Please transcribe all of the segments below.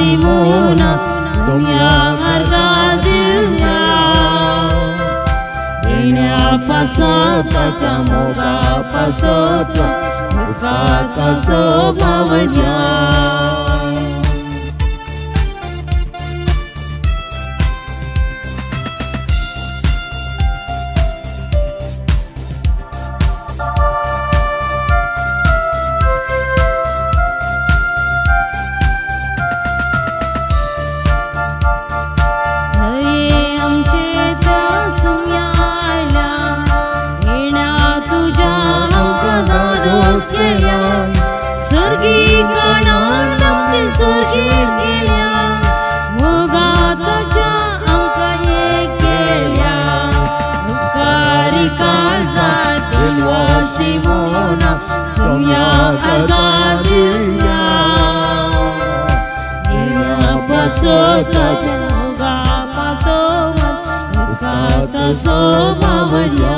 Simona Sumya Argadilya Denya pasota moga pasota Mukata sobhavanya Simona Sumya Argadilya Denya pasota moga pasoma Mukata sobhavanya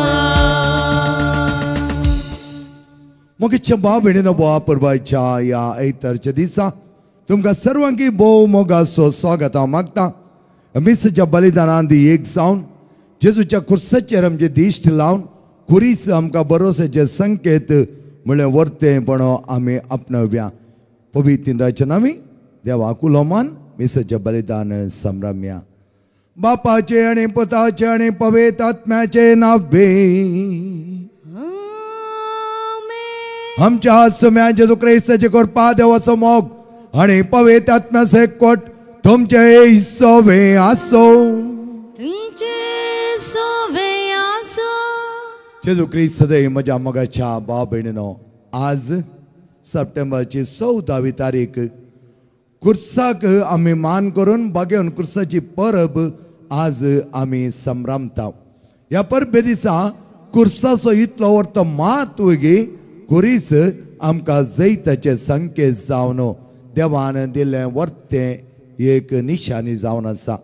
मोगीच्या भावभयणीनो बोआ परबाच्या या ऐतरच्या दिसा तुमकां सर्वांकी भोव मोगाचो स्वागत हांव मागता मिसाच्या बलिदानांदी एक जावन जेजूच्या खुर्साचेर आमचे दिश्ट लावन खुरीस आमकां भरोसाचे संकेत म्हळ्यार वर्तेपणो आमी आपणाव्या पवित्र इंद्राच्या नांवी देवाक उलोवमान मिसाचें बलिदान संभ्रम्या बापाचे आनी पुताचे आनी पवित्र आत्म्याचे नांवे आमच्या सुम्या जेजू क्रिस्ताचे कृपा देवाचो मोग आनी पवित्र आत्म्याचो एकवट तुमचे हिस्सोवे आसो जेजू क्रिस्त म्हज्या मोगाच्या भाव भयणीनो आज सप्टेंबरची 14वी तारीख कुर्साक आमी मान करून बागेवन कुर्साची परब आज आमी संभ्रमता ह्या परबे दिसा कुर्साचो इतलो व्हडलो म्हत्व गे खुरीस आमकां जैताचे संकेत जावन देवान दिल्लें वर्तें एक निशानी जावन आसा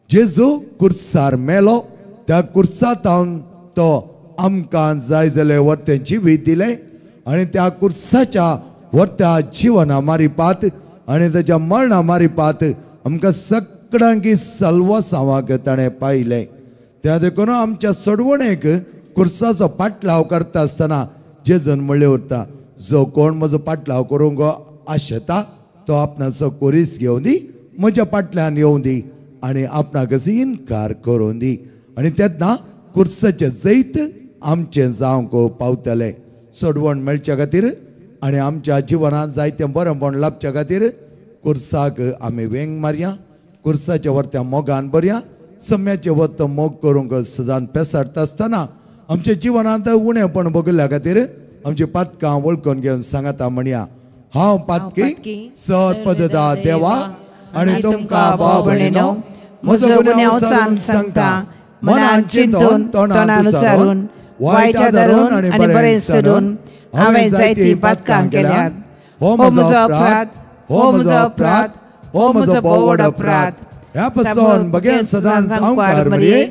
जेजू कुर्सार मेलो त्या कुर्सांत तो आमकां जाय जाल्यार वर्तें जिवीत दिलें आनी त्या कुर्साच्या वर्त्या जिवना मारिपात आनी ताच्या मरणा मारिपात आमकां सगळ्यांकी सल्वसावाक ताणें पायलें त्या देखून आमच्या सोडवणेक कुर्साचो पाटलाव करता आसतना जेजून म्हणलें उरता जो कोण म्हजो पाटलाव करूंक आशेता तो आपणाचो कुरीस घेवन दी म्हज्या फाटल्यान येवं दी आनी आपणाक इन्कार करून दी आनी तेन्ना कुर्साचें जैत आमचें जावंक पावतलें सोडवण मेळच्या खातीर आनी आमच्या जिवनांत जायतें बरेंपण लाभच्या खातीर कुर्साक आमी वेंग मारया कुर्साच्या वर्त्या मोगान भरया सम्याचें वर्त मोग करूंक सदांच पेसाडटा आसतना आमच्या जिवनांत उणेपण भोगिल्ल्या खातीर आमची पातकां वळखून घेवन सांगता म्हणया हांव पातकी सर पददा देवा आनी तुमकां भाव भयणीनो म्हजो गुन्यांव सांगता मनान चिंतून तोंडान उच्चारून वायटा धरून आनी बरें सोडून हांवें जायतीं पातकां केल्यात हो म्हजो अपराध हो म्हजो अपराध हो म्हजो भोव व्हड अपराध ह्या पासून बगेन सदांच सांगपार मरे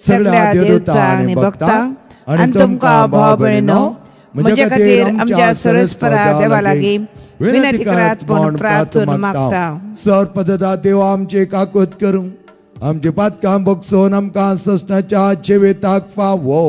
सगळ्या देवदूतां आनी भक्तां आनी तुमकां भाव भयणीनो म्हजे खातीर आमच्या सरस्वरा देवा लागीं विनंती करात म्हूण प्रार्थून मागता सर पददा देवा आमचे काकूत करूं आमचे पातकां बगसून आमकां ससनाच्या जिविताक फावो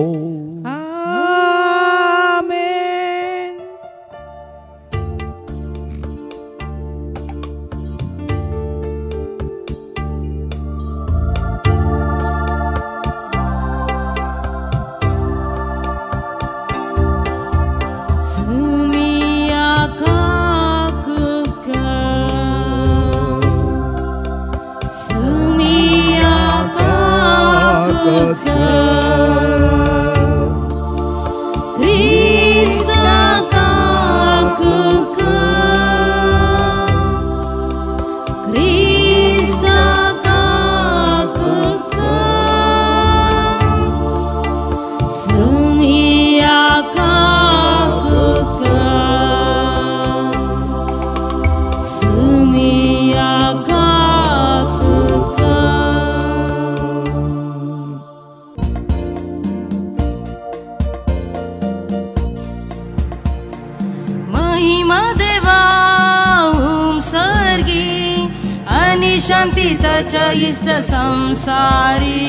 शान्तितच इष्ट संसारी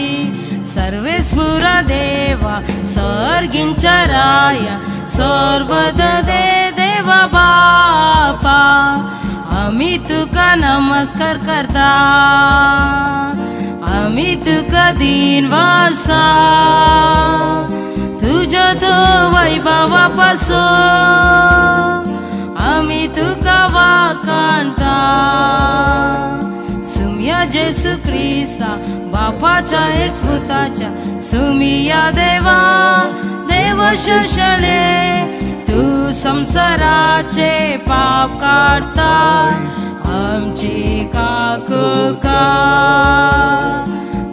सर्वेस्फुर देवा सर्गिंचराय सर्वददे देव बापा आम्ही तुका नमस्कार करता आम्ही तुका दिन वाजता तुझ्या तो वैभवापासून आम्ही तुका वाकाणता सुमिया जेसू ख्रिस्ता बापाच्या एकपुताच्या सुमिया देवा देव शोषणे तू संसाराचे पाप काढता आमची काकुका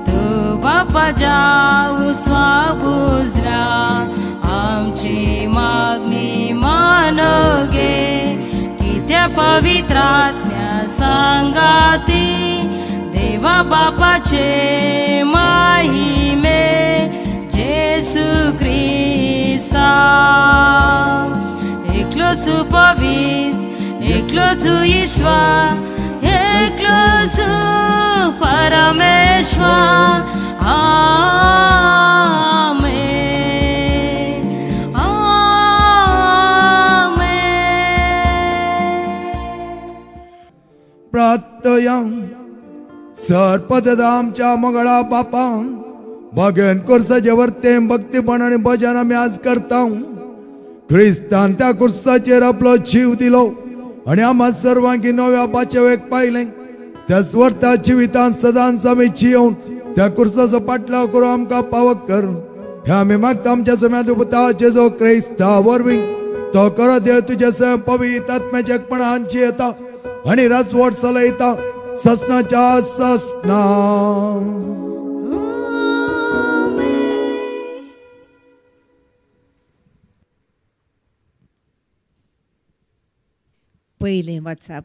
तू बापा जाऊ स्वाबुजरा आमची मागणी मानोगे की त्या पवित्रात्म्या सांगाती देवा बापाचे महिमे जेसू ख्रिस्ता एकलो सुपवित एकलो तू ईश्वर एकलो तू परमेश्वर आमेन आमेन प्रार्थया सर्पदा आमच्या मंगळा बापा भगन कुर्साचे वर्ते भक्तीपण आणि भजन आम्ही आज करता ख्रिस्तान त्या कुर्साचेर आपलो जीव दिलो आणि आम्हा सर्वांकी नव्या बाचेवेक पाहिले त्या स्वर्ता जिवितान सदांच आम्ही जिवून त्या कुर्साचो पाटलाव करून आमकां पावक कर हे आम्ही मागता आमच्या सम्यात पुताचे जो ख्रिस्ता वरवीं तो कर देव तुझे सय पवित्र आत्म्याच्या एकपणांची येता आणि राजवट चलयता ससनाच्या ससना पहिले वाचप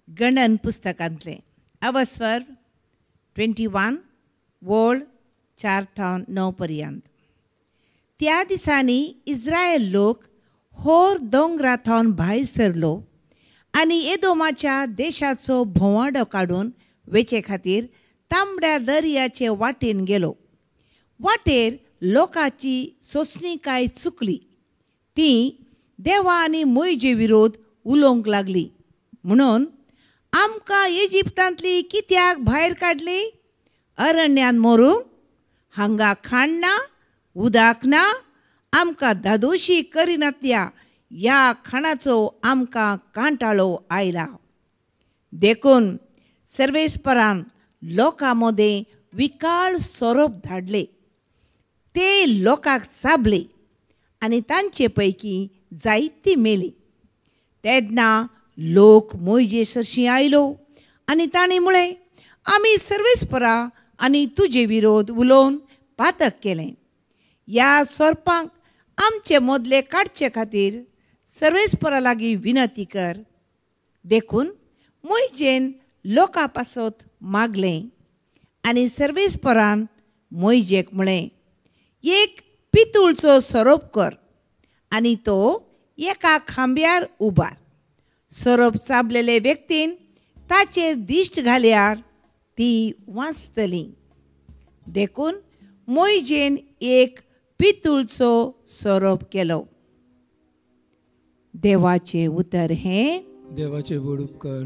गणन पुस्तकांतले अवस्वर 21 वोळ 4-9 पर्यंत त्या दिसांनी इस्रायल लोक होर दोंगरांतून भायर सरलो आनी एदोमाच्या देशाचो भोंवाडो काडून वेचे खातीर तांबड्या दर्याचे वाटेन गेलो वाटेर लोकांची सोंसणीकाय चुकली ती देवा आनी मोइजे विरोध उलोवंक लागली म्हणून आमकां इजिप्तांतली कित्याक भायर काडली अरण्यान मरूंक हांगा खाण ना उदक ना आमकां धादोशी करिनातल्या या खाणाचो आमकां कांटाळो आयला देखून सर्वेस्परान लोकां मदें विकाळ सोरोप धाडले ते लोकांक साबले आनी तांचे पैकी जायतीं मेली तेन्ना लोक मोइजे सरशी आयलो आनी तांणी म्हळें आमी सर्वेस्परा आनी तुजे विरोध उलोवन पातक केलें ह्या सोरपांक आमचे मदले काडचे खातीर सर्वेस्परा लागीं विनंती कर देखून मोइजेन लोकां पासत मागलें आनी सर्वेस्परान मोइजेक म्हळें एक पितूळचो सोरोप कर आनी तो एका खांब्यार उबार सोरोप साबलेले व्यक्तीन ताचेर दिश्ट घाल्यार ती वाचतली देखून मोइजेन एक पितूळचो सोरोप केलो देवाचे उतर हे देवाचे व्हड उपकार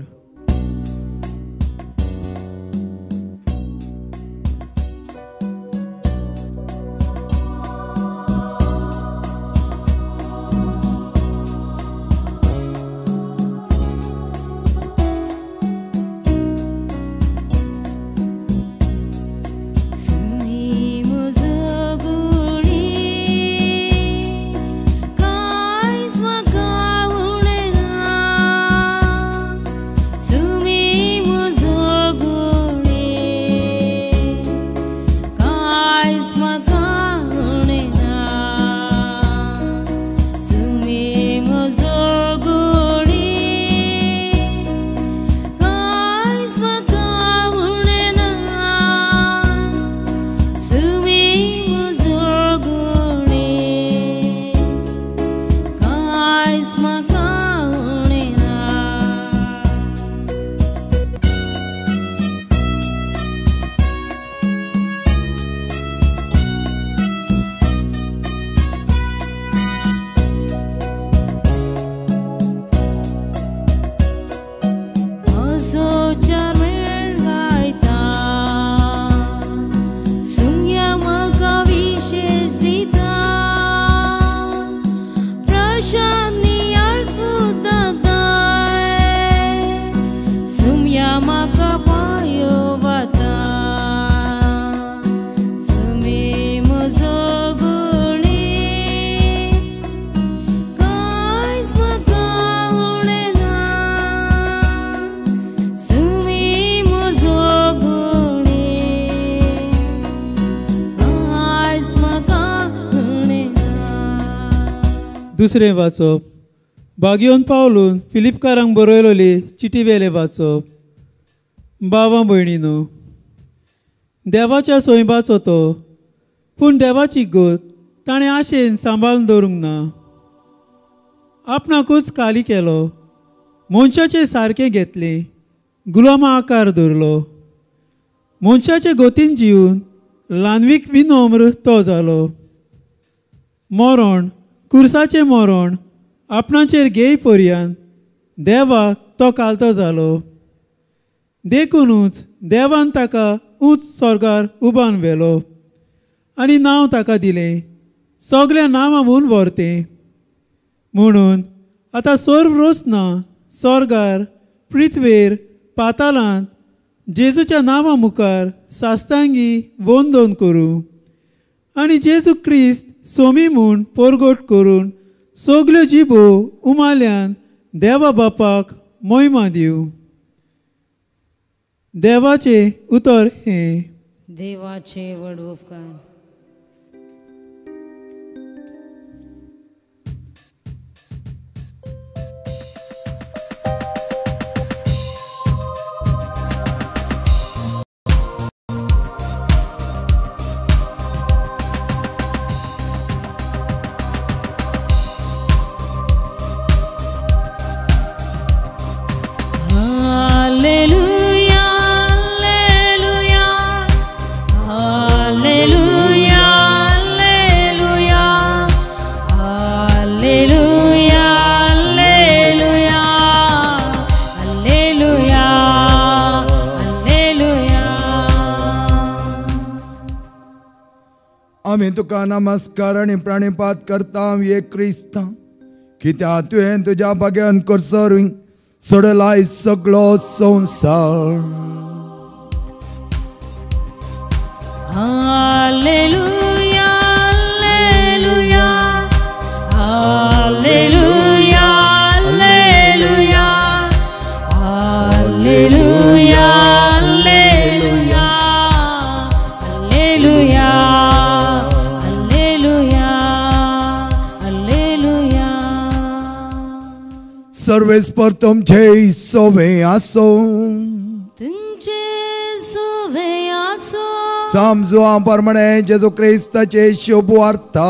दुसरें वाचप. बागयोन पावलून फिलिपकारांक बरयलेली चिटी वेले वाचप. भावां भयणीनो, देवाच्या सोयबाचो तो, पूण देवाची गोत ताणें आशेन सांबाळून दवरूंक ना. आपणाकूच खाली केलो, मनशाचें सारकें घेतलें, गुलामा आकार धरलो. मनशाचे गोतीन जिवन ल्हानवीक विनम्र तो जालो. मरण, कुर्साचें मरण आपणाचेर घेय पर्यंत देवाक तो कालतो जालो. देखूनच देवान ताका उंच स्वर्गार उबान व्हेलो आनी नांव ताका दिलें सगळ्या नांवांवून व्हरतें. म्हणून आतां स्वर्ग रोसना स्वर्गार, पृथ्वेर, पातालांत जेजूच्या नांवा मुखार साश्टांगी वंदन करूं आनी जेजू क्रिस्त सोमी म्हूण परगट करून सगल्यो जिबो उमाल्यान देवा बापाक महिमा दिवं. देवाचे उतर हें. देवाचे व्हड उपकार. आमी तुका नमस्कार आनी प्राणिपात करता ये क्रिस्ता, कित्याक तुवें तुज्या बाग्यान करसरूय सोडलाय सगळो संवसार. Hallelujah, hallelujah, hallelujah, hallelujah, hallelujah, hallelujah, hallelujah, hallelujah, hallelujah. सर्वेस्पर तुमचे सोवे आसो. तुमचे सोवे आसो. समजुआ प्रमाणे जेजू क्रिस्ताचे शुभ वार्ता.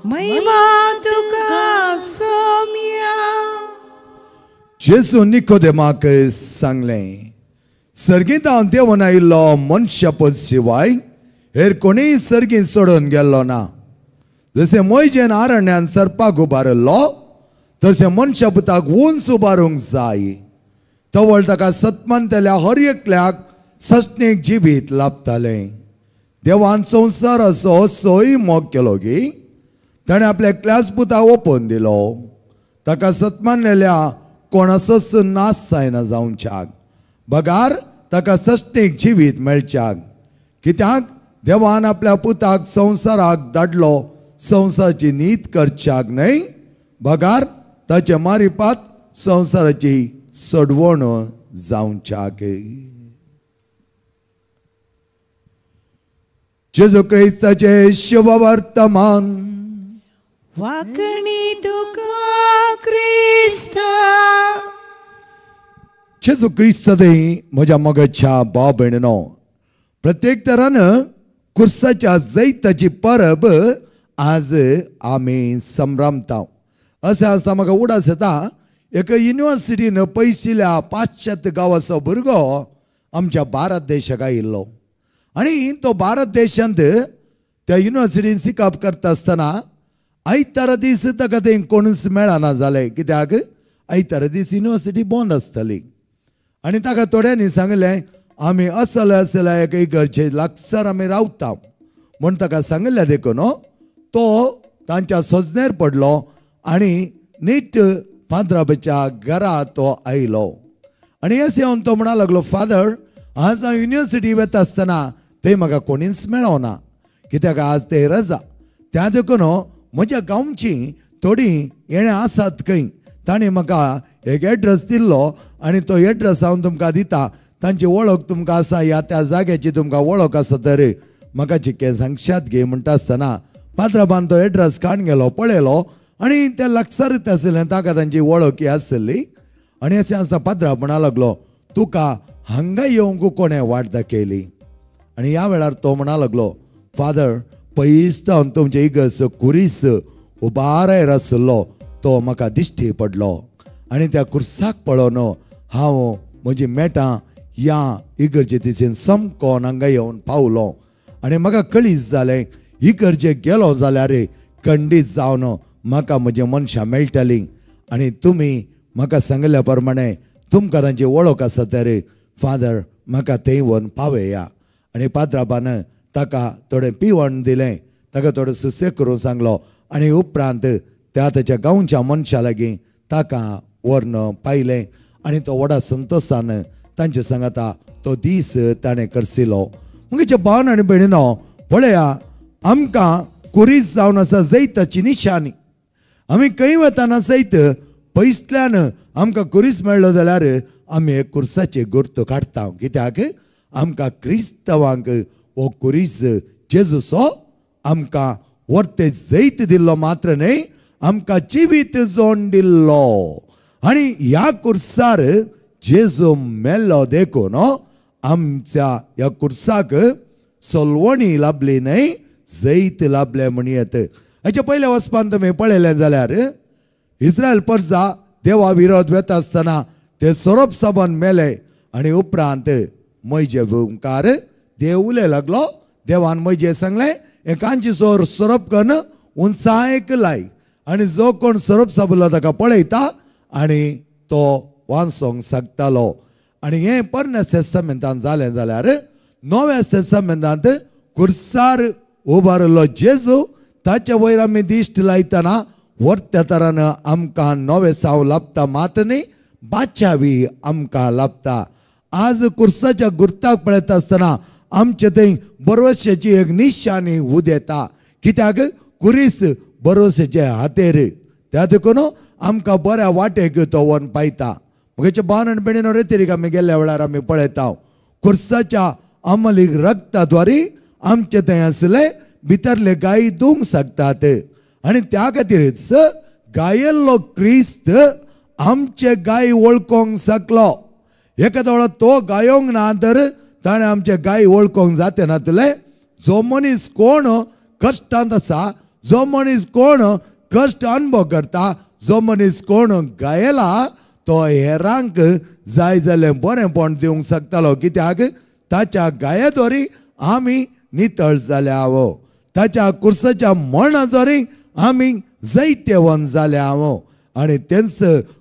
महिमा तुका सौम्या. जेजू निकोदेमाक सांगलें, सर्गींत हांव देंवन आयिल्लो मनशापद शिवाय हेर कोणीय सर्गींत सोडून गेल्लो ना. जशें मोयजेन आरण्यान सर्पाक उबारलो तशें मनशापुताक उंच उबारूंक जाय. तवळ ताका सत्मंतल्या हर एकल्याक सस्तेक जिबीत लाभतालें. देवान संवसार असोय मोग केलो की ताणें आपल्या एकल्याच पुताक ओपोवन दिलो, ताका सत्मानलेल्या कोणाचोच नाश जायना जावच्याक, बगार ताका सस्तेक जिवीत मेळच्याक. कित्याक देवान आपल्या पुताक संवसाराक धाडलो संवसाराची नीत करच्याक न्हय, बगार ताचे मारिपात संवसाराची सोडवण जावच्याक. जेजू क्रिस्ताचे शुभ वर्तमान. वाकणी तुका क्रिस्ता. जेजू क्रिस्तादे म्हज्या मोगाच्या भाव भयणीनो, प्रत्येक तरान कुर्साच्या जैताची परब आज आमी संभ्रमता. अशें आसता म्हाका उडास येता, एका युनिवर्सिटीन पयशिल्ल्या पाश्चात्य गांवाचो भुरगो आमच्या भारत देशाक आयिल्लो आनी तो भारत देशांत त्या युनिवर्सिटीन शिकप करता आसतना आयतारा दीस ताका थंय कोणूच मेळना जालें, कित्याक आयतारा दीस युनिवर्सिटी बंद आसतली. आनी ताका थोड्यांनी सांगलें आमी असल्या एका इगर्जे लागसार आमी रावता म्हूण ताका सांगलें. देखून तो तांच्या सजनेर पडलो आनी नीट फादराच्या घरा तो आयलो. आनी अशें येवन तो म्हणूंक लागलो, फादर आज हांव युनिवर्सिटी वता आसतना थंय म्हाका कोणीच मेळना, कित्याक आज ते रजा. त्या देखून म्हज्या गांवची थोडी येणे आसात खंय, ताणें म्हाका एक एड्रेस दिल्लो आनी तो एड्रेस हांव तुमकां दिता. तांची वळख तुमकां आसा या त्या जाग्याची तुमकां वळख आसा तर म्हाका चिक्कें सांगशात गे म्हणटा आसतना फादराबान तो एड्रेस काडून गेलो, पळयलो आणि त्या लागसारीत आसलें ताका तांची वळख आसली आणि अशें आसा पाद्रा म्हणा लागलो तुका हांगा येवंक कोणें वाट दाखयली आणि ह्या वेळार तो म्हणा लागलो फादर पयस जावन तुमचे इगर्ज कुरीस उबा रायर आसलो तो म्हाका दिश्टी पडलो आणि त्या कुर्साक पळोवन हांव म्हजी मेटां ह्या इगर्जेतीन समकोन हांगा येवन पावलो आणि म्हाका कळीच जालें इगर्जेक गेलो जाल्यार खंडीत जावन म्हाका म्हजी मनशां मेळटलीं आणि तुमी म्हाका सांगल्या प्रमाणे तुमकां तांची वळख आसा तर फादर म्हाका थंय व्हरून पावया आणि पाद्राबान ताका थोडें पिवण दिलें ताका थोडो सुसेग करून सांगलो आणि उपरांत त्या ताच्या गांवच्या मनशां लागीं ताका व्हरून पायलें आणि तो व्हडा संतोशान तांचे सांगता तो दीस ताणें करसिलो मुगेच्या भावन आनी भयणीनो पळया आमकां कुरीस जावन आसा जैताची निशाणी आमी खंय वताना सयत पयसल्यान आमकां कुरीस मेळ्ळो जाल्यार आमी एक कुर्साची गुर्त काडटा कित्याक आमकां क्रिस्तवांक हो कुरीस जेजूचो आमकां वर्ते जैत दिल्लो मात्र न्हय आमकां जिवीत जोड दिल्लो आणि ह्या कुर्सार जेजू मेल्लो देखून आमच्या ह्या कुर्साक सोलवणी लाभली न्हय जैत लाभले म्हणयत हाचे पयले वचपान तुमी पळयलें जाल्यार इस्रायल परजा देवा विरोध वेता आसतना ते सोरोप साबन मेले आणि उपरांत मैजे मुखार देव उलय लागलो देवान मैजे सांगलें एकांची सोर सोरोप करून उंचायेक लाय आणि जो कोण सोरोप साबलो ताका पळयता आणि तो वाचोंक शकतालो आणि हें पोरण्या टेस्टामेंटांत जालें जाल्यार नव्या टेस्टामेंटांत कुर्सार उबारलो जेजू ताचे वयर आमी दिश्ट लायतना वर्त्या तरान आमकां नवें साव लाभता मात न्ही बादशावी आमकां लाभता आज कुर्साच्या गुर्ताक पळयता आसतना आमचे थंय बरोवशेची एक निशाणी उदेता कित्याक कुरीस बरोवशेचे हातेर त्या देखून आमकां बऱ्या वाटेक तो व्हरून पायता मुगेच्या भावन आनी भयणीनो रेतीरीक आमी गेल्ल्या वेळार आमी पळयता कुर्साच्या अमलीक रक्ताद्वारे आमचे थंय आसले भितरले गायी दूंक शकतात आणि त्या खातीरच गायल्लो क्रिस्त आमचे गाय वळखोंक शकलो एखाद्या वेळा तो गायोंक ना तर ताणें आमचे गाय वळखोंक जाते नातले जो मनीस कोण कश्टांत आसा जो मनीस कोण कश्ट अनुभव करता जो मनीस कोण गायला तो हेरांक जाय जाल्यार बरेंपण दिवंक शकतालो कित्याक ताच्या गायाद्वारे आमी नितळ जाल्या ताच्या कुर्साच्या मरणाद्वारे आमी जैतेवन जाल्या आणि तेंच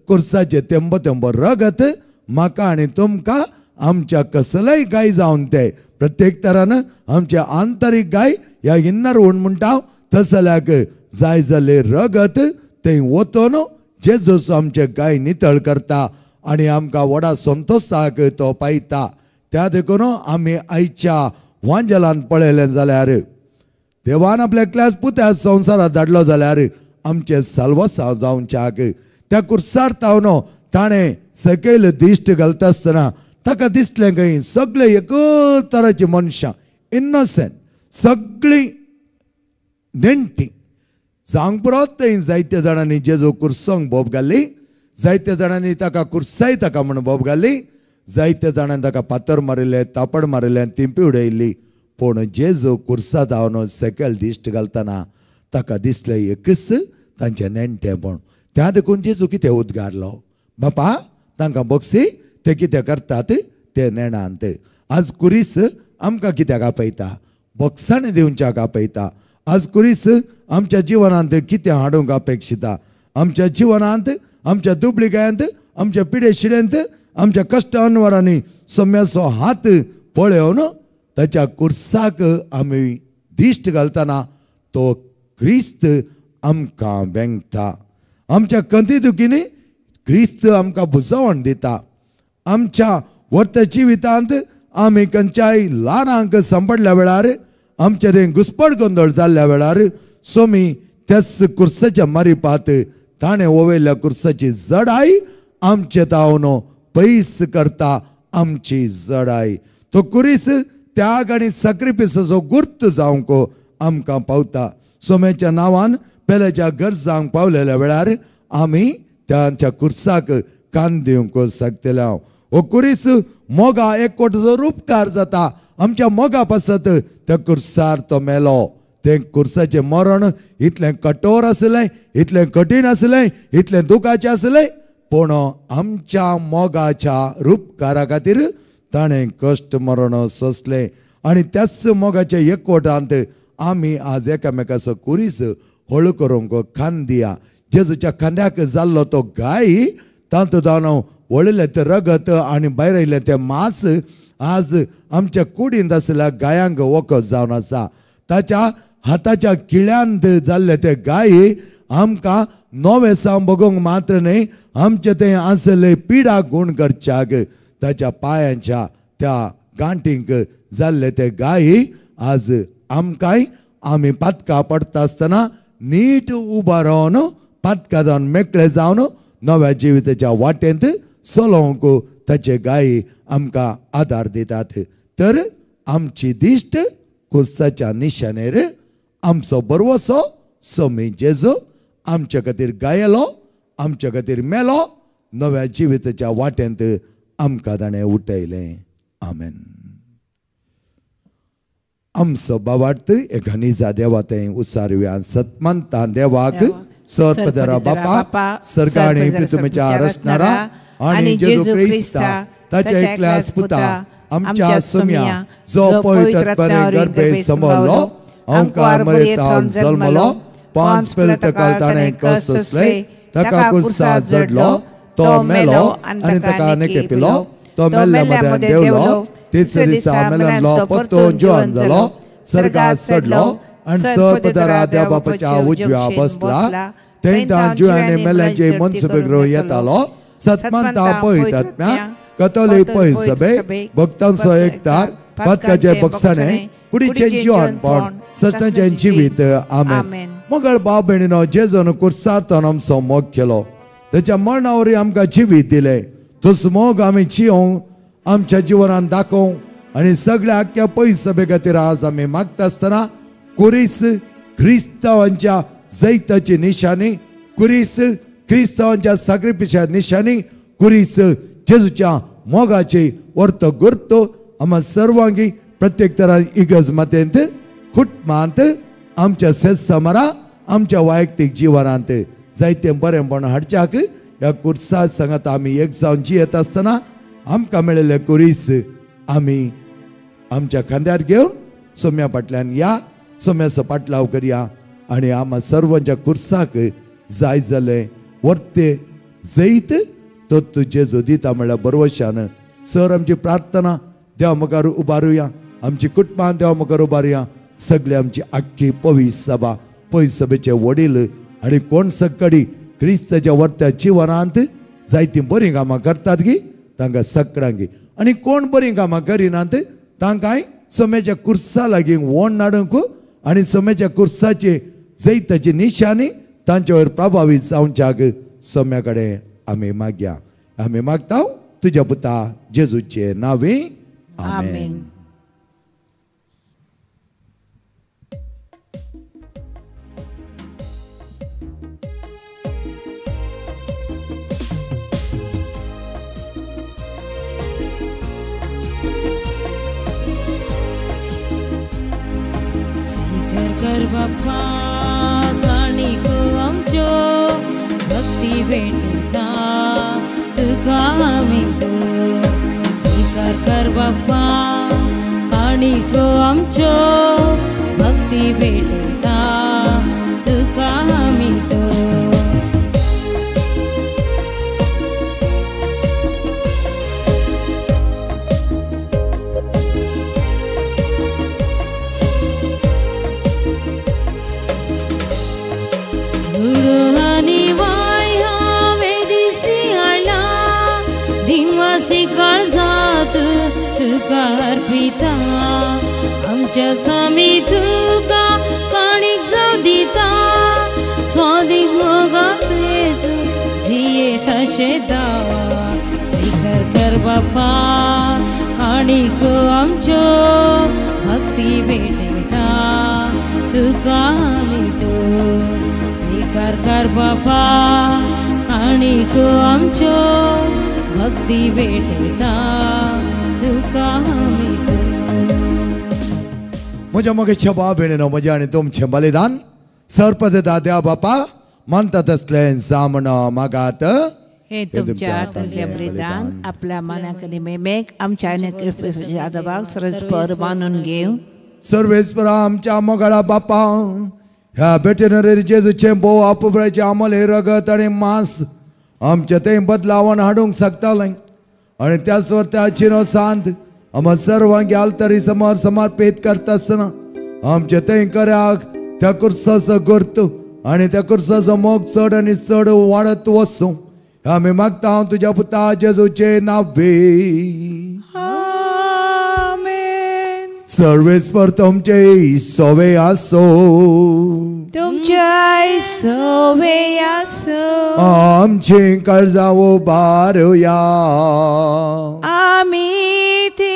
कुर्साचे तेंब तेंब रगत म्हाका आनी तुमकां आमच्या कसलेय गाय जावन ते प्रत्येक तरान आमचे आंतरीक गाय ह्या इन्नर वूण म्हणटा तसल्याक जाय जाले रगत थंय वतून जेजूच आमचे गाय नितळ करता आणि आमकां व्हडा संतोशाक तो पायता त्या देखून आमी आयच्या वांजेलान पळयलें जाल्यार देवान आपल्या एकल्याच पुत्या संवसारांत धाडलो जाल्यार आमचे साल्वसांव जावच्याक त्या कुर्सार तावन ताणें सकयल दिश्ट घालता आसतना ताका दिसलें खंय सगळे एकच तराची मनशां इनोसेंट सगळीं नेणटी जावंक पुरो थंय जायत्या जाणांनी जेजू कुर्सांक बोब घाल्ली जायत्या जाणांनी ताका कुर्साय ताका म्हण बोब घाल्ली जायत्या जाणांनी ताका फातर मारिल्ले तापड मारिल्ले तिंपी उडयल्ली पूण जेजू कुर्सा धांवन सकयल दिश्ट घालतना ताका दिसलें एकच तांचें नेणटेपण त्या देखून जेजू कितें उद्गारलो बापा तांकां बक्षी ते कितें करतात ते नेणांत आज कुरीस आमकां कित्याक आपयता बक्षांनी दिवच्याक आपयता आज कुरीस आमच्या जिवनांत कितें हाडूंक अपेक्षिता आमच्या जिवनांत आमच्या दुबळिकायांत आमच्या पिडे शिडेंत आमच्या कश्ट अनवरांनी सोम्याचो हात पळोवन ताच्या कुर्साक आमी दिश्ट घालतना तो क्रिस्त आमकां वेंगता आमच्या कंती दुखींनी क्रिस्त आमकां बुजवण दिता आमच्या वर्त जिवितांत आमी खंयच्याय ल्हानांक सांपडल्या वेळार आमचे थंय घुसपड गोंदळ जाल्ल्या वेळार सोमी त्याच कुर्साच्या मारिपात ताणें वयल्या कुर्साची जडाय आमचे तावन पयस करता आमची जडाय तो कुरीस त्याग आनी सॅक्रिफिसाचो गुर्त जावंक आमकां पावता सोम्याच्या नांवान पेल्याच्या गरजांक पावलेल्या वेळार आमी त्यांच्या कुर्साक कान दिवंक शकतले. हो कुरीस मोगा एकवटाचो रूपकार जाता. आमच्या मोगा पासत त्या कुर्सार तो मेलो. ते कुर्साचे मरण इतलें कठोर आसलें, इतलें कठीण आसलें, इतलें दुखाचें आसलें, पूण आमच्या मोगाच्या रूपकारा खातीर ताणें कश्ट मरण सोंसलें. आनी त्याच मोगाच्या एकवटांत आमी आज एकामेकाचो कुरीस हळू करूंक खांद दिया. जेजूच्या खांद्याक जाल्लो तो गाय तातूंत वळिल्लें तें रगत आनी भायर आयिल्लें तें मांस आज आमच्या कुडींत आसलेल्या गायांक वखद जावन आसा. ताच्या हाताच्या किळ्यांत जाल्ले ते गाय आमकां नवें सावन बगोवंक मात्र न्ही, आमचे ते आसले पिडा गुण करच्याक ताच्या पांयाच्या त्या गांठींक जाल्ले ते गाय आज आमकांय आमी पातकां पडटा आसतना नीट उबा रावन पातकां जावन मेकळे जावन नव्या जिविताच्या वाटेंत चलोवंक ताचे गाय आमकां आदार दितात. तर आमची दिश्ट कुर्साच्या निशाणेर आमचो बरवसो सोमी जेजू आमच्या खातीर गायलो, आमच्या खातीर मेलो, नव्या जिविताच्या वाटेंत आमकां ताणें उठयलें. आमेन. आमचो बावार्थ एका निजा देवातें उसारव्या सतमंता देवाक सर्पदरा बापा सर्गा आनी पृथ्वीच्या रचणारा आनी जेजू क्रिस्ता ताच्या एकल्याच पुता आमच्या सोम्या जो पवित्रपणे गर्भे संभवलो, ओंकार मरेतावन जल्मलो, पांच पिलतकाल ताणें कस सोंसले, ताका कुर्सार जडलो, तो मेलो आनी ताका निकेपिलो, तो मेल्ल्या मदें देंवलो, तिसऱ्या दिसा मेल्लो परतून जिवंत जालो, सर्गांत चडलो आनी सर्पदरा देवा बापाच्या उजव्या बसला. थंय जिवांनी मेल्ल्यांची मनसुबे घेवन येतालो. सतमंता पळयत आत्म्या कतोलीक पळय सभे भक्तांचो एकतार पातकाचे बक्षाणे कुडीचें जिवणपण सत्याचें जिवीत. आमेन. मोगळ भाव भयणीनो, जेजून कुर्सार्थान आमचो मोग केलो, तेच्या मरणा वरी आमकां जिवीत दिलें. तोच मोग आमी जियोंक आमच्या जिवनांत दाखोवंक आनी सगळ्या आख्या पयस सभे खातीर आज आमी मागता आसतना कुरीस क्रिस्तांवांच्या जैताची निशाणी, कुरीस क्रिस्तांवांच्या साक्रिफिसाच्या निशाणी, कुरीस जेजूच्या मोगाची वर्त गुर्त आम्हा सर्वांगी प्रत्येक तरान इगज मातेंत कुटुंबांत आमच्या सेस समारा आमच्या वैयक्तीक जिवनांत जायतें बरेंपण हाडच्याक ह्या कुर्सा सांगात आमी एक जावन जियेत आसतना आमकां मेळिल्ले कुरीस आमी आमच्या खांद्यार घेवन सोम्या फाटल्यान या, सोम्याचो पाटलाव करया आनी आम्हा सर्वांच्या कुर्साक जाय जालें वर्ते जैत तो जेजू दिता म्हणल्यार बरवशान. सर आमची प्रार्थना देवा मुखार उबारुया, आमची कुटुंबां देवा मुखार उबारुया, सगळी आमची आख्खी पवीस सभा, पयस सभेचे वडील आनी कोण सकडी क्रिस्ताच्या वर्त्या जिवनांत जायतीं बरीं कामां करतात गी तांकां सगळ्यांक, आनी कोण बरीं कामां करिनात तांकांय सोम्याच्या कुर्सा लागीं वोण नाडूंक आनी सोम्याच्या कुर्साची जैताची निशाणी तांचे वयर प्रभावीत जावच्याक सोम्या कडेन आमी मागया. आमी मागता तुज्या पुता जेजूचे नांवे. आमेन. स्वीकार कर बाप्पा काणीक आमच्यो भक्ती भेटता तुका आमी तो. स्वीकार कर बाप्पा काणीक आमच्यो भक्ती भेटता तुका आमी तो. काळजात तुका अर्पिता आमच्या सामी तुका काणीक जाव दिता. स्वादीक मोगाक येजू जिये तशें दावा. स्वीकार कर बाप्पा काणीक आमच्यो भक्ती भेटता तुका आमी तो. स्वीकार कर बापा काणीक आमच्यो भक्ती भेटयता तुका आमी म्हज्या मोगेच्या भाव भयणीनो म्हजें आनी तुमचें बलिदान सर्पदेता देवा बापा मानता तसलें जामण मागात हे तुमच्या आतल्या बलिदान आपल्या मनाक निमेक आमच्या आदबाग सरस्पर मानून घेऊ सर्वेस्परा आमच्या मोगाळा बापा ह्या भेटेनरी जेजूचें भोव आपुबळाचें आमल हे रगत आनी मांस आमचें तें बदलावण हाडूंक शकतालें आनी त्या स्वार्थाची सांत आम सर्वांगी आलतरी समोर समर्पीत करता आसतना आमचें तें कर्याक त्या कुर्साचो गुर्त आनी त्या कुर्साचो मोग चड आनी चड वाडत वचूं आमी मागता हांव तुज्या पुता जेजूचे नांवे सर्वेस्पर तुमचे सोवे आसो तुमच्या सोवे आसो आमची काळजां उबारुया आमी ती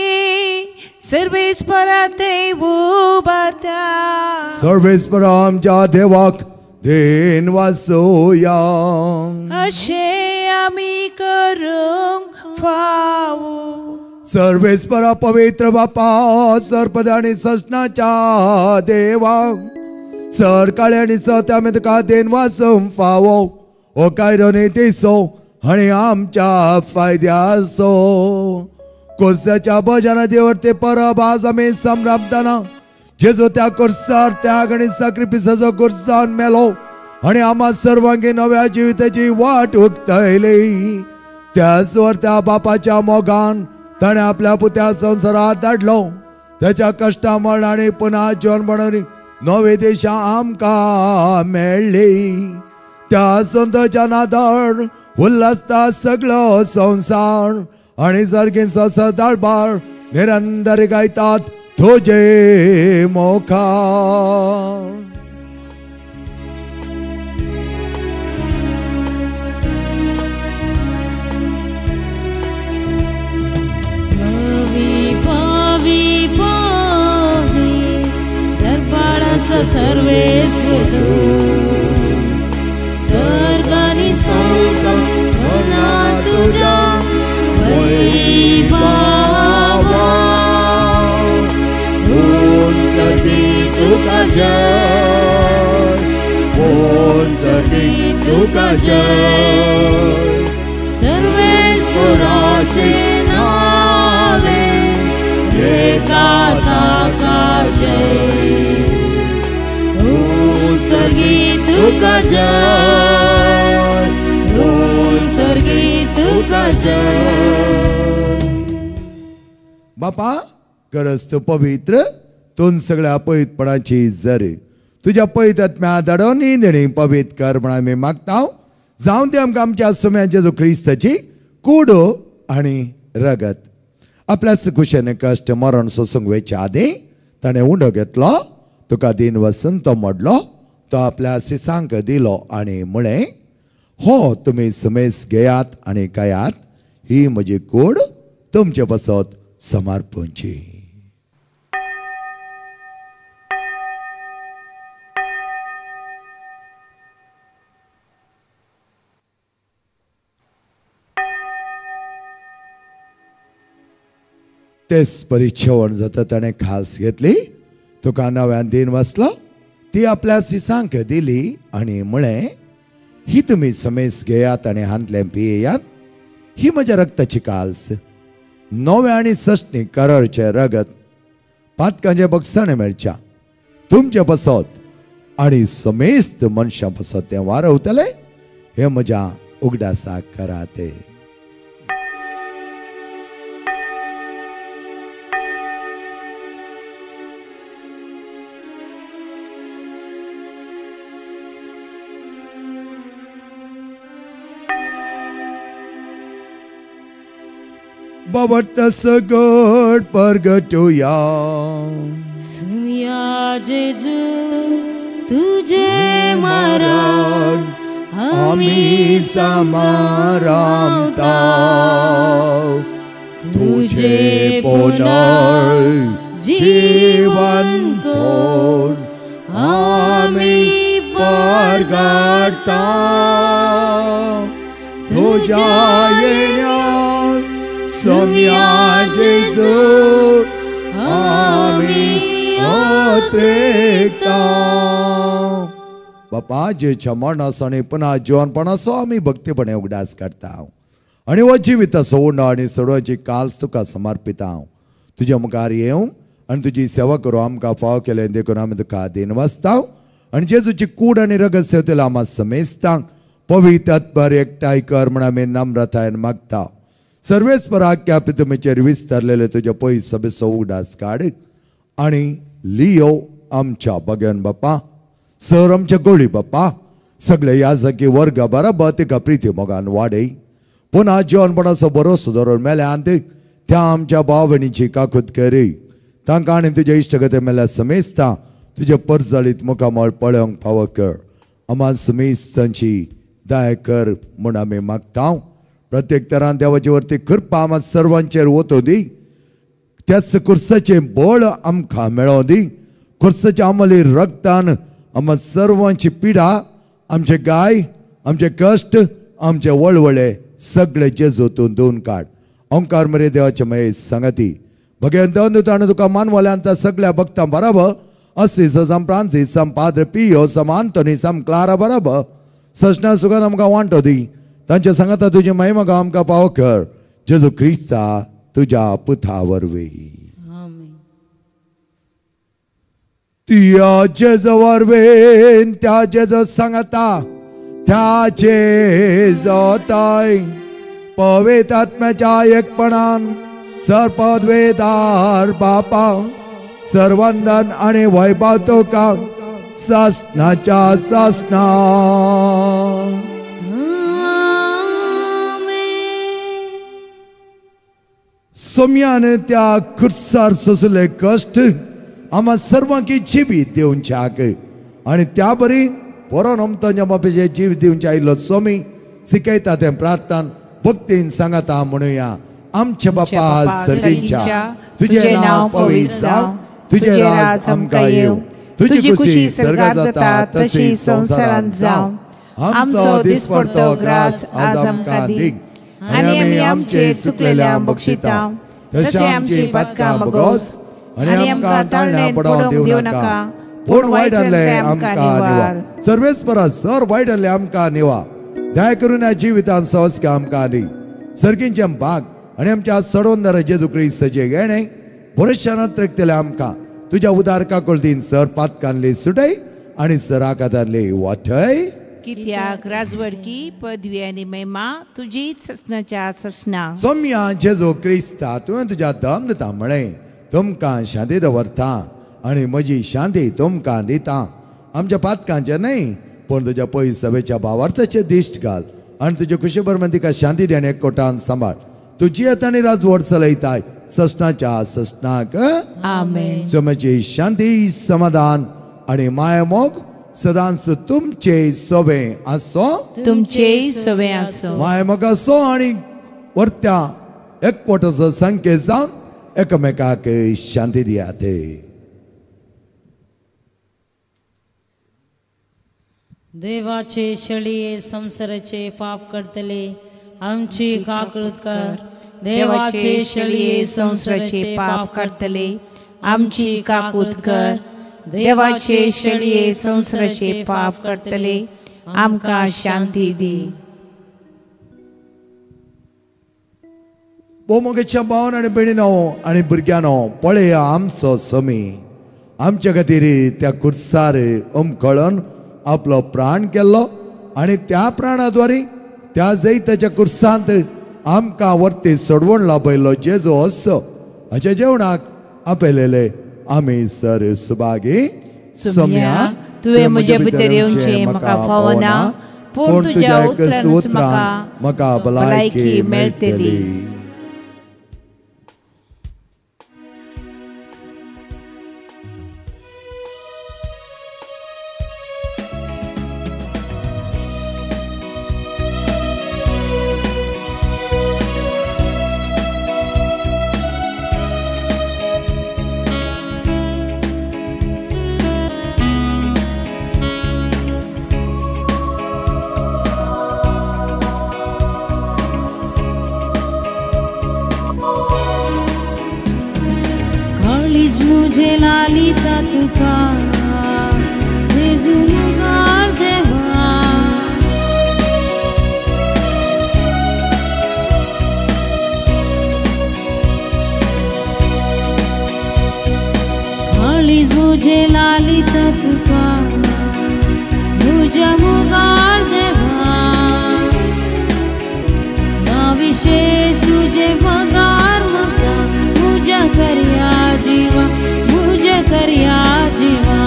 सर्वेस्परा ते उबारता सर्वेस्पर आमच्या देवाक देन वासोया अशें आमी करूंक फावो सर्वेस्परा पवित्र बापा सर्पद आनी सस्नाच्या देवा सर काळे आनी सत आमी तुका देन वासोवंक फावो ओ कायदोनी दिसो आनी आमच्या फायद्याचो कुर्साच्या भजना देवर ते परब आज आमी संभ्रमतना जेजो त्या कुर्सार त्याग आनी साक्रिफिसाचो कुर्सान मेलो आनी आम्हा सर्वांगी नव्या जिविताची वाट उक्तायली त्याच वर त्या बापाच्या मोगान ताणें आपल्या पुत्या संवसारात धाडलो त्याच्या कश्टा मरण आनी पुन्हा जीवन बनवली नवे देशा आमकां मेळ्ळी त्या संताच्या नादार उल्हासता सगळो संसार आनी सर्गीन सदाळबार निरंतर गायतात तुझे मोखार पावी पावी दरबारास सर्वेश्वर स्वर्गानी संसार तुझ्या वैभवा सर्गी तुका जय सर्गी तुका जय सर्वेश्वराचे नावे एका ताका जय सर्गी तुका जय सर्गी तुका जय बापा गरज तू पवित्र तून सगळ्या पवित्रपणाची जर तुझ्या पवित्र आत्म्या धाडून निंदणी पवित्र कर म्हणून आमी मागता जावं ते आमकां आमच्या सुम्या जेजू क्रिस्ताची कूडो आनी रगत आपल्याच कुशेने कश्ट मरण सोसूंक वयचे आदी ताणें उंडो घेतलो तुका दिन वचून तो मोडलो तो आपल्या सिसांक दिलो आनी म्हळें हो तुमी सुमेस घेयात आनी खायात ही म्हजी कूड तुमचे बसत समर्पूंची तेच परिच्छेवण जाता ताणें खास घेतली तुका नव्यान दिन वचलो ती आपल्या सिसांक दिली आनी म्हळें ही तुमी समेस घेयात आनी हांतलें पियेयात ही म्हज्या रक्ताची काल्स नवे आनी सश्णी कररचे रगत पातकांचे बगसाणे मेळच्या तुमचे बसत आनी समेस्त मनशां बसत तें वारवतले हे म्हज्या उगडासाक करात Babarta sagad परगटूया सुमिया जेजू तुझे मरण आम्ही समारामता तुझे पुनर् जीवन कोण आम्ही परगटूया मरगडता तुझ्या येण्यात सोम्या जेजू आम्ही ओत्रेकता बापा जेच्या मरणासो पुन्हा जिवनपणाचो आम्ही भक्तीपणे उगडास करता आणि हो जिविताचो उंडो आणि सडोची काल्स तुका समर्पिता तुझ्या मुखार येवं आणि तुझी सेवा करू आमकां फाव केले देखून आमी तुका दिन वाचता आणि जेजूची कूड आणि रगत सेवतेला आम्हा समेस्ता पवित्र आत्मार एकठांय कर म्हण आमी नम्रतायेन मागता सर्वेस्पर आख्या पितुमेचेर विस्तारलेले तुझ्या पयस सभेचो उगडास काड आणि लियो आमच्या बग्यान बापा सर आमच्या गोळी बापा सगळे याजकी वर्ग बराबर तिका प्रिती मोगान वाडय पुन्हा जेवणपणाचो बरोसो धरून मेल्यांत त्या आमच्या भाव भयणीची काकूत करी तांकां आनी तुज्या इश्टगते मेल्या समेस्ता तुजे परजळीत मुखामळ पळोवंक फावो कर आम्हा समेस्तांची दया कर म्हूण आमी मागता प्रत्येक तरान देवाचे वरती कृपा आम्हा सर्वांचेर वतो दी त्याच कुर्साचे बळ आमकां मेळो दी कुर्साच्या आमली रक्तान आम्हा सर्वांची पिडा आमचे गाय आमचे कश्ट आमचे वळवळे सगळे जेजूतून धुवन काड ओंकार मरे देवाचे मये संगती भगवान दोन ताणू तुका मानवाल्यांता सगळ्या भक्तां बराबर असीस सम फ्रांसीस सम पाद्र पियो सम आंतोनी सम क्लारा बराबर सजना सुगान आमकां वांटो दी तांच्या सांगाता तुजी महिमा आमकां पावो कर जेजू क्रिस्ता तुज्या पुता वरवीं त्या जेजू वरवीं त्या जेजू सांगता त्या जेजोताय पवित्र आत्म्याच्या एकपणान सरपदवेदार बापा सर्वंदन आणि वैभव तुका सासनाच्या सासना सोम्यान त्या खुर्सार सोसले कष्ट आम्हा सर्वांकी जिवीत दिवच्याक आणि त्या बरी बरो नमतांच्या बापेचे जीव दिवचे आयिल्लो सोमी शिकयता तें प्रार्थना भक्तीन सांगता म्हणुया आमच्या बापा सर्गीच्या तुझे नाव पवित्र जाव तुझे राज आमकां येव तुझी खुशी स्वर्गात जाता तशी संसारांत जाव आमचो दिसपडतो ग्रास आज आमकां दी आणि आमी आमचे चुकलेल्या बक्षिता तशें आमची पातकां बगोस आणि आमकां ताळण्या पडोवंक दिवं नाका पूण वायटांतले आमकां निवार सर्वेस्परा सर वायटांतले आमकां निवा दया करून ह्या जिवितांत संस्कार आमकां दी सर्गींचे भाग आणि आमच्या सडोंदर जेजू क्रिस्ताचे घेणे भरोशानात रखतले आमकां तुझ्या उदार काकुळतीन सर पातकांतली सुटय आणि सराकातांतली वाटय कित्याक राजवडकी पदवी आनी महिमा तुजीच ससनाच्या ससना सोम्या जेजू क्रिस्ता तुवें तुज्या दमनता म्हळें तुमकां शांती दवरता आणि म्हजी शांती तुमकां दिता आमच्या पातकांचे न्हय पूण तुज्या पयस सभेच्या भावार्थाचे दिश्ट घाल आणि तुजे कुशीभर तिका शांती देणे कोटान सांबाळ तुजी आतांनी राजवड चलयताय ससनाच्या ससनाक आमेन सोम्याची शांती समाधान आणि मायमोग सदांच तुमचे सोबे आसो तुमचे सवे आसो मायमोग आसो आणि वर्त्या एकवटाचो संकेत जावन एकमेकाक शांती दियात देवाचे शळये संसाराचे पाप करतले आमची काकळूत कर देवाचे शळये संसाराचे पाप करतले आमची काकूत कर देवाचे शळये संसाराचे पाप करतले आमकां शांती दी मोगेच्या भावन आणि भयणीनो आणि भुरग्यानो पळया आमचो सोमी आमच्या खातीर त्या कुर्सार उमखळून आपलो प्राण केल्लो आणि त्या प्राणाद्वारे त्या जैताच्या कुर्सांत आमकां वर्ती सोडवण लाभयलो जेजू असो हाच्या जेवणाक आपयलेले आमी सर सुभागी सोम्या तुवें म्हजे भितर येवचें म्हाका फावना पूण तुज्या उतरान म्हाका भलायकी मेळटली मुझे लालिता तुका जेजू मुगाळ देवा काळीज मुझे लालिता तुका मुझे मुगाळ देवा ना विशेष तुझे वगार म्हाका मुझे करया जीवा मुझे करया जीवा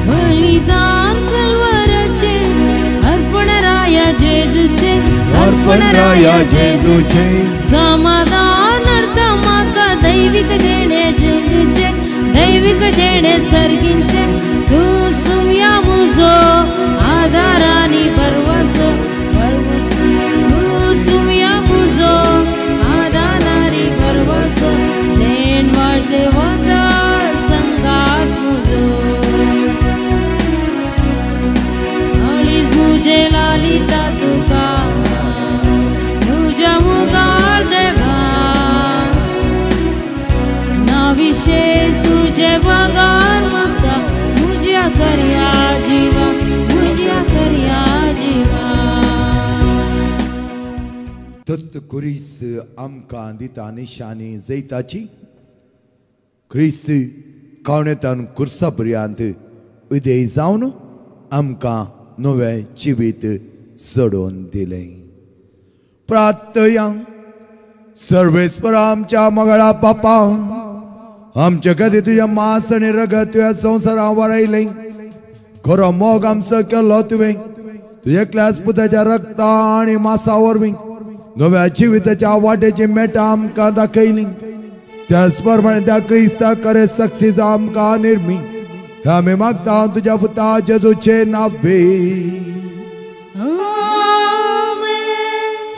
बलिदान कलवराचे अर्पण राया जेजूचे अर्पण राया जेजूचे समाधान अर्थ माका दैविक देणे जगचे दैविक देणे सर्गींचे तू सुम्या मुजो आधारानी परवसो तू सुम्या मुजो आधारानी परवसो सेन वाटे वाटा संगात मुजो अळीज मुझे लालिता तुका मुझे मुगाळ देवा ना विशेष तुझे वगार म्हाका मुझ्या करया जीवा मुझ्या करया जीवा तत् कुरीस आमकां दिता निशानी जैताची क्रिस्त कावणेतान कुर्सा पर्यंत उदेय जावन आमकां नवें जिवीत सोडून दिलें प्रार्थया सर्वेस्पर आमच्या मंगळा बापा आमच्या खातीर तुझ्या मांस आनी रगत तुझ्या संवसारांत वारयलें खरो मोग आमचो केलो तुवें तुझ्या एकल्याच पुताच्या रक्ता आनी मांसा वरवीं नव्या जिविताच्या वाटेची मेटां आमकां दाखयली त्याच प्रमाणे त्या क्रिस्ता करे सक्सीच आमकां निर्मी आमी मागता तुझ्या पुता जेजूचे नावे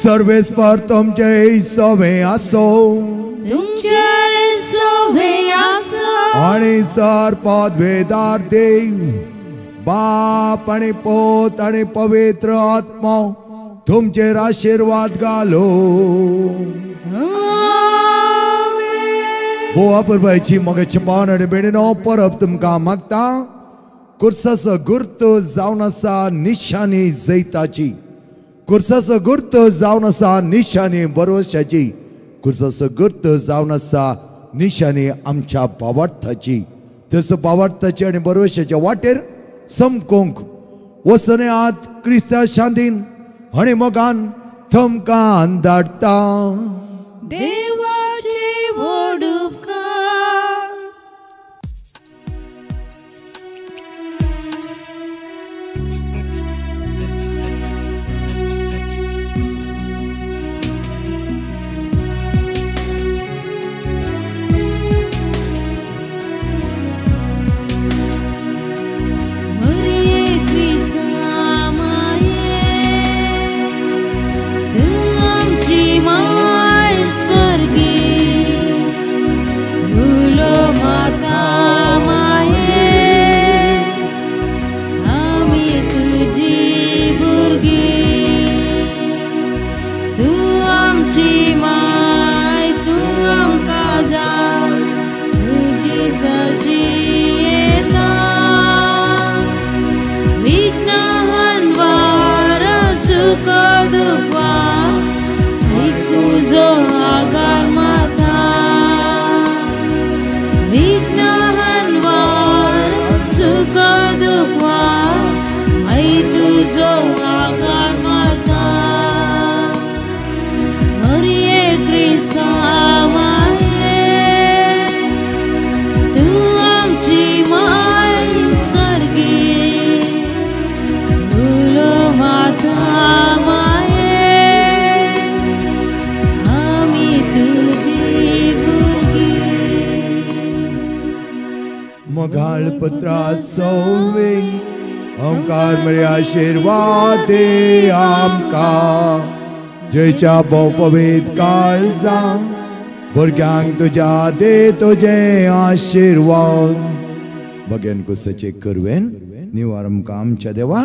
सर्वेस्पर तुमचे सवे आसो तुमचे सोवे आसो आणि सर्पद्वेदार देव बाप आणि पोत आणि पवित्र आत्मा तुमचेर आशीर्वाद घालो बोवा परबायची मोगाची पावन आणि बेणीनो परब तुमकां मागता कुर्साचो गुर्त जावन आसा निशाणी जैताची कुर्साचो गुर्त जावन आसा निशाणी बरोवशाची कुर्साचो गुर्त जावन आसा निशाणी आमच्या भावार्थाची तसो भावार्थाची आनी बरोवशाच्या वाटेर समकोंक वसने आत क्रिस्ता शांतीन आनी मोगान थमकां धाडटा देवाचे व्हड उपकार मरिये क्रिस्ता माये तू आमची माय स्वर्गी फुलो माता माये आमी तुजी भुरगीं तू आमची माय तू आमकां जाण तुजी सशी येता विघ्नान वार सुख दुखा तुझो आगार माता विघ्नान वार सुख दुखा आई तुझो आगार माता मरिये क्रिस्ता माये तू आमची माय स्वर्गी फुलो माता माये आमी तुजी भुरगीं मोगाळ पत्रा सोवे ओंकार मरे आशीर्वाद दे आमकां जयच्या भोव पवित्र काळजां भुरग्यांक तुज्या दे तुझे आशीर्वाद. भगेन कुसाचे करवेन निवार आमकां आमच्या देवा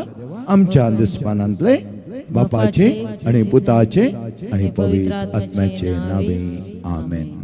आमच्या दिसपानांतले बापाचे आणि पुताचे आणि पवित्र आत्म्याचे नावे. आमेन.